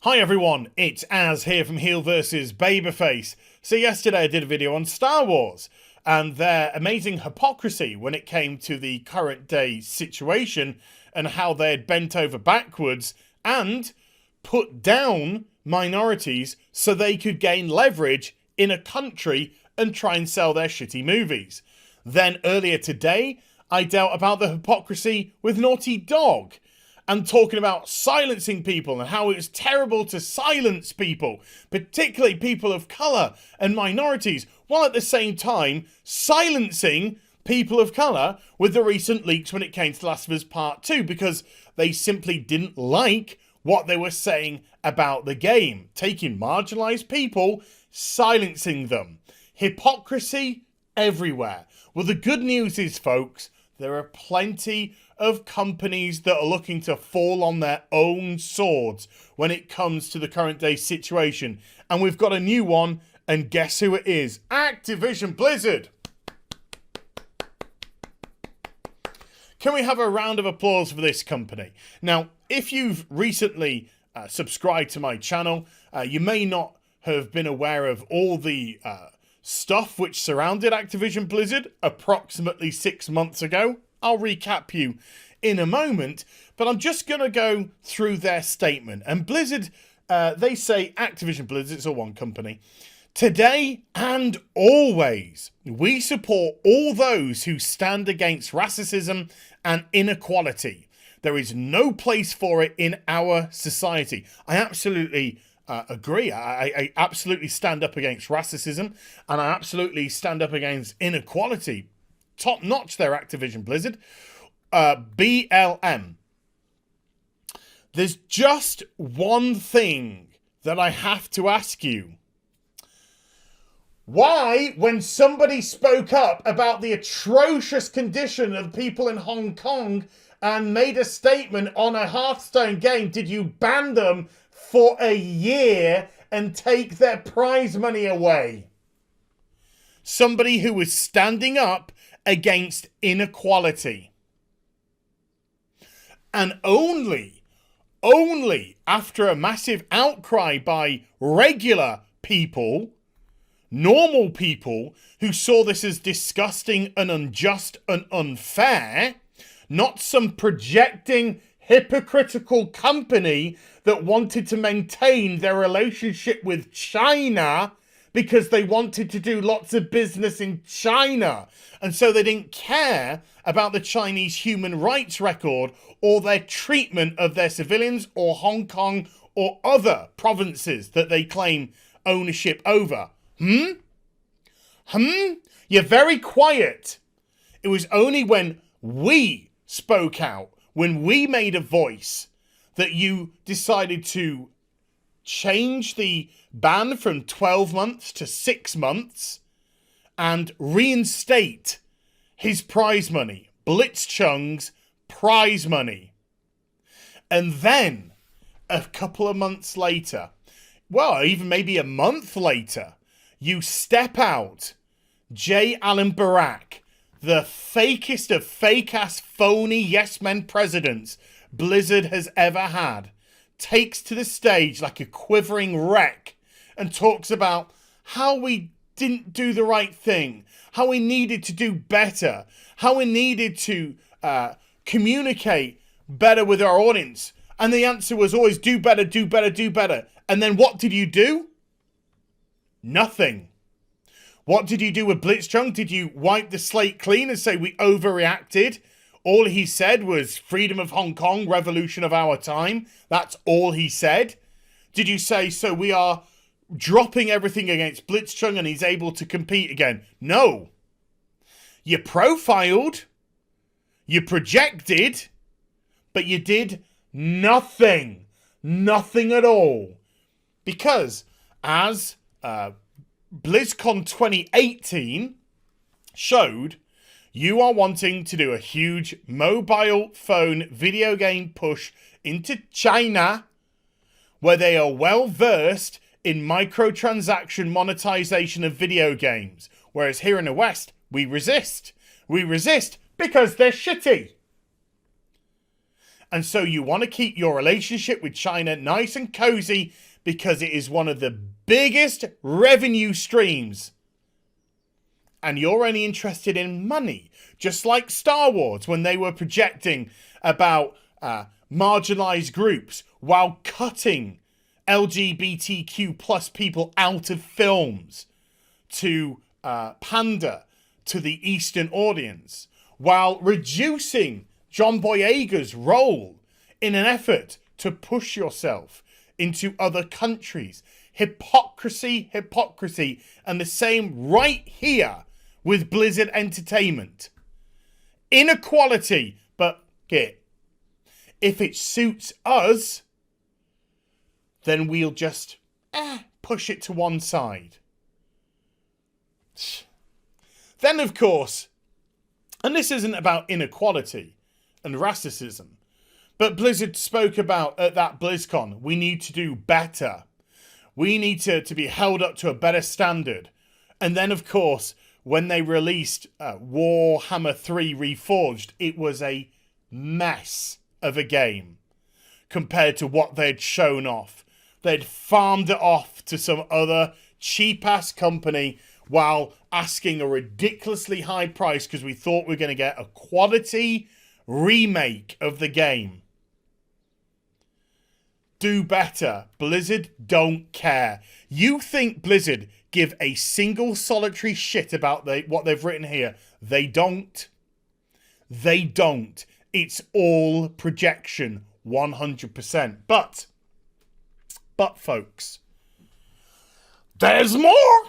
Hi everyone, it's Az here from HeelvsBabyface. So yesterday I did a video on Star Wars and their amazing hypocrisy when it came to the current day situation and how they had bent over backwards and put down minorities so they could gain leverage in a country and try and sell their shitty movies. Then earlier today I dealt about the hypocrisy with Naughty Dog and talking about silencing people and how it was terrible to silence people, particularly people of colour and minorities, while at the same time silencing people of colour with the recent leaks when it came to The Last of Us Part 2, because they simply didn't like what they were saying about the game, taking marginalised people, silencing them. Hypocrisy everywhere. Well, the good news is, folks, there are plenty of companies that are looking to fall on their own swords when it comes to the current day situation. And we've got a new one, and guess who it is? Activision Blizzard. Can we have a round of applause for this company? Now, if you've recently subscribed to my channel, you may not have been aware of all the stuff which surrounded Activision Blizzard approximately 6 months ago. I'll recap you in a moment, but I'm just going to go through their statement. And Blizzard, they say, Activision Blizzard, it's all one company. Today and always, we support all those who stand against racism and inequality. There is no place for it in our society. I absolutely agree. I absolutely stand up against racism, and I absolutely stand up against inequality. Top notch there, Activision Blizzard. BLM. There's just one thing that I have to ask you. Why, when somebody spoke up about the atrocious condition of people in Hong Kong and made a statement on a Hearthstone game, did you ban them for a year and take their prize money away? Somebody who was standing up against inequality. And only after a massive outcry by regular people, normal people who saw this as disgusting and unjust and unfair, not some projecting hypocritical company that wanted to maintain their relationship with China because they wanted to do lots of business in China. And so they didn't care about the Chinese human rights record or their treatment of their civilians or Hong Kong or other provinces that they claim ownership over. You're very quiet. It was only when we spoke out, when we made a voice, that you decided to change the ban from 12 months to 6 months and reinstate his prize money, Blitzchung's prize money. And then a couple of months later, well, even maybe a month later, you step out, J. Allen Barack, the fakest of fake-ass phony yes-men presidents Blizzard has ever had, takes to the stage like a quivering wreck and talks about how we didn't do the right thing, how we needed to do better, how we needed to communicate better with our audience. And the answer was always do better, do better, do better. And then what did you do? Nothing. What did you do with Blitzchung? Did you wipe the slate clean and say we overreacted? All he said was freedom of Hong Kong, revolution of our time. That's all he said. Did you say, so we are dropping everything against Blitzchung and he's able to compete again? No. You profiled, you projected, but you did nothing. Nothing at all. Because as BlizzCon 2018 showed, you are wanting to do a huge mobile phone video game push into China, where they are well versed in microtransaction monetization of video games. Whereas here in the West, we resist. We resist because they're shitty. And so you want to keep your relationship with China nice and cozy because it is one of the biggest revenue streams. And you're only interested in money. Just like Star Wars when they were projecting about marginalized groups while cutting LGBTQ plus people out of films to pander to the Eastern audience, while reducing John Boyega's role in an effort to push yourself into other countries. Hypocrisy, hypocrisy, and the same right here with Blizzard Entertainment. Inequality, but if it suits us, then we'll just push it to one side. Then, of course, and this isn't about inequality and racism, but Blizzard spoke about at that BlizzCon, we need to do better. We need to be held up to a better standard. And then, of course, when they released Warhammer 3 Reforged, it was a mess of a game compared to what they'd shown off. They'd farmed it off to some other cheap-ass company while asking a ridiculously high price because we thought we were going to get a quality remake of the game. Do better. Blizzard don't care. You think Blizzard give a single solitary shit about what they've written here? They don't. They don't. It's all projection, 100%. But folks, there's more.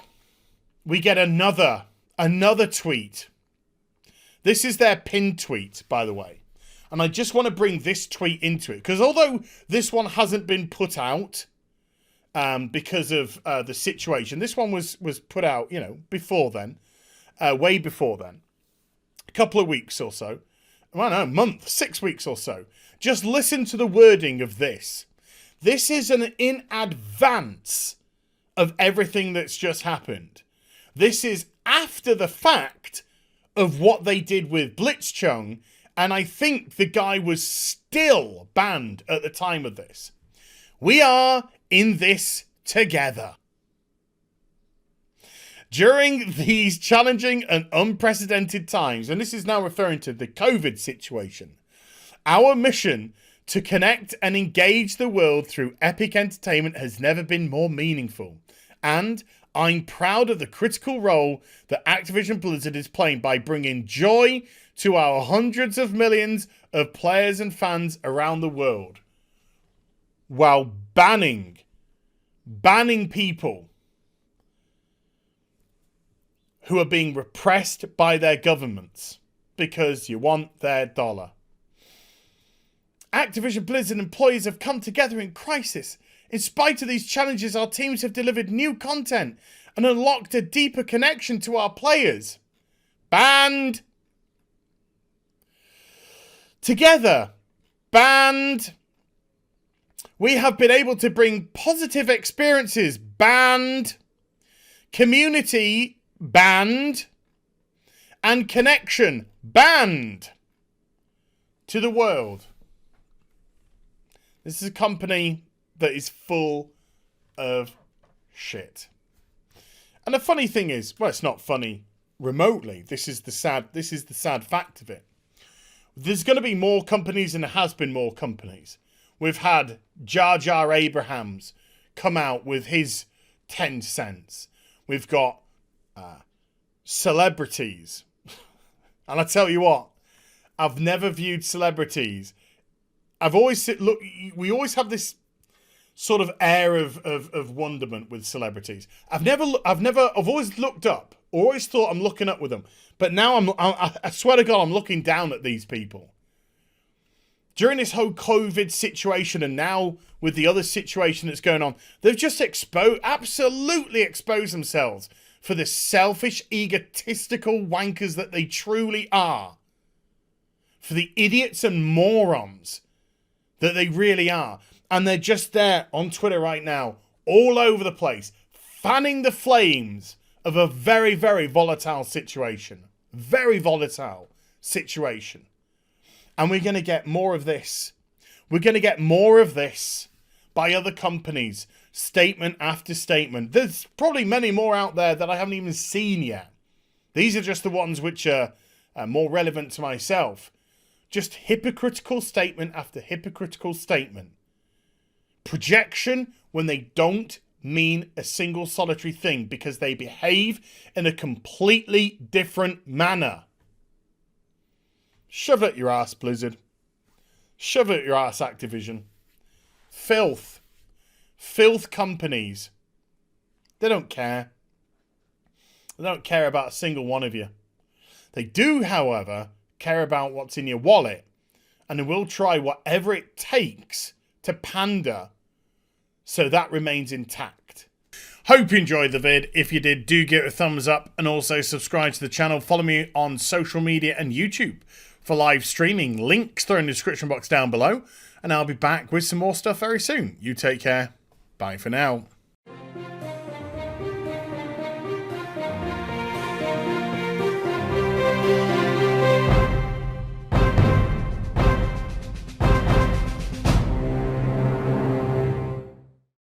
We get another tweet. This is their pinned tweet, by the way. And I just want to bring this tweet into it. Because although this one hasn't been put out because of the situation, this one was put out, before then. Way before then. A couple of weeks or so. Well, no, a month, 6 weeks or so. Just listen to the wording of this. This is in advance of everything that's just happened. This is after the fact of what they did with Blitzchung, and I think the guy was still banned at the time of this. We are in this together. During these challenging and unprecedented times, and this is now referring to the COVID situation, our mission to connect and engage the world through epic entertainment has never been more meaningful. And I'm proud of the critical role that Activision Blizzard is playing by bringing joy to our hundreds of millions of players and fans around the world, while banning people who are being repressed by their governments because you want their dollar. Activision Blizzard employees have come together in crisis. In spite of these challenges, our teams have delivered new content and unlocked a deeper connection to our players. Banned. Together. Banned. We have been able to bring positive experiences. Banned. Community. Banned. And connection. Banned. To the world. This is a company that is full of shit. And the funny thing is, well, it's not funny remotely. This is the sad fact of it. There's going to be more companies, and there has been more companies. We've had Jar Jar Abrahams come out with his 10 cents. We've got celebrities. And I tell you what, I've never viewed celebrities. We always have this sort of air of wonderment with celebrities. I've always looked up, always thought I'm looking up with them. But now I swear to God, I'm looking down at these people. During this whole COVID situation, and now with the other situation that's going on, they've just absolutely exposed themselves for the selfish, egotistical wankers that they truly are. For the idiots and morons that they really are. And they're just there on Twitter right now, all over the place, fanning the flames of a very, very volatile situation. Very volatile situation. And we're going to get more of this We're going to get more of this by other companies, statement after statement. There's probably many more out there that I haven't even seen yet. These are just the ones which are more relevant to myself. Just hypocritical statement after hypocritical statement. Projection when they don't mean a single solitary thing because they behave in a completely different manner. Shove it your ass, Blizzard. Shove it your ass, Activision. Filth. Filth companies. They don't care. They don't care about a single one of you. They do, however, care about what's in your wallet. And they will try whatever it takes to pander so that remains intact. Hope you enjoyed the vid. If you did, do give it a thumbs up and also subscribe to the channel. Follow me on social media and YouTube for live streaming. Links are in the description box down below. And I'll be back with some more stuff very soon. You take care. Bye for now.